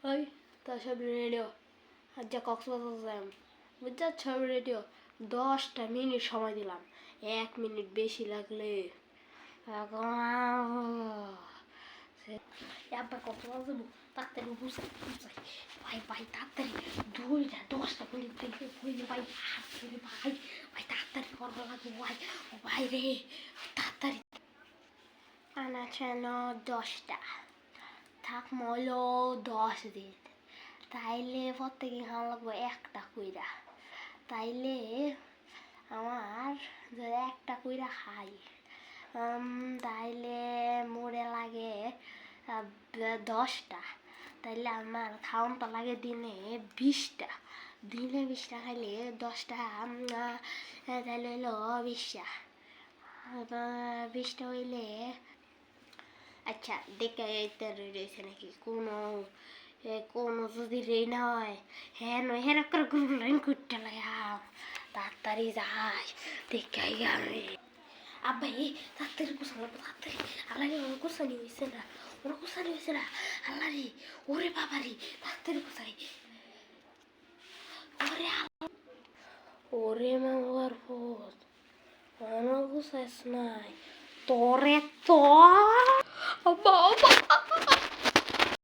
ওই তো সব রেডিও আর যা কক্সবাজার যাই বুঝছো সব রেডিও 10টা মিনিট সময় দিলাম 1 মিনিট বেশি লাগলে আব্বা কক্সবাজার যাবো তাড়াতাড়ি বুঝাই ভাই ভাই তাড়াতাড়ি 10টা মিনিট দেখে বইলে ভাই ভাই ভাই তাড়াতাড়ি করবো লাগবে ভাই ও ভাই রে তাড়াতাড়ি আনা ছিল 10টা থাক মলো 10 দিন তাইলে প্রত্যেকে খাওয়া লাগবো একটা কইরা তাইলে আমার যদি একটা কইরা খাই তাইলে মোড়ে লাগে 10টা তাইলে আমার খাওয়ানটা লাগে দিনে 20টা দিনে 20টা খাইলে 10টা তাইলে হইলো 20টা 20টা হইলে আচ্ছা দেখে রয়েছে নাকি কোনো যদি রেই না হয় হ্যাঁ নয় হ্যাঁ করে গুলো লাইন করতে লাগাম তাড়াতাড়ি যাই দেখে আমি আব্বাই তাড়াতাড়ি কুসানো তাড়াতাড়ি আল্লাহ ওর কুসানি হয়েছে না আল্লাহ রে ওরে বাবা রে তাড়াতাড়ি কুসাই ওরে মামার পথ আমার কুসাইস নাই তোরে তো আব্বা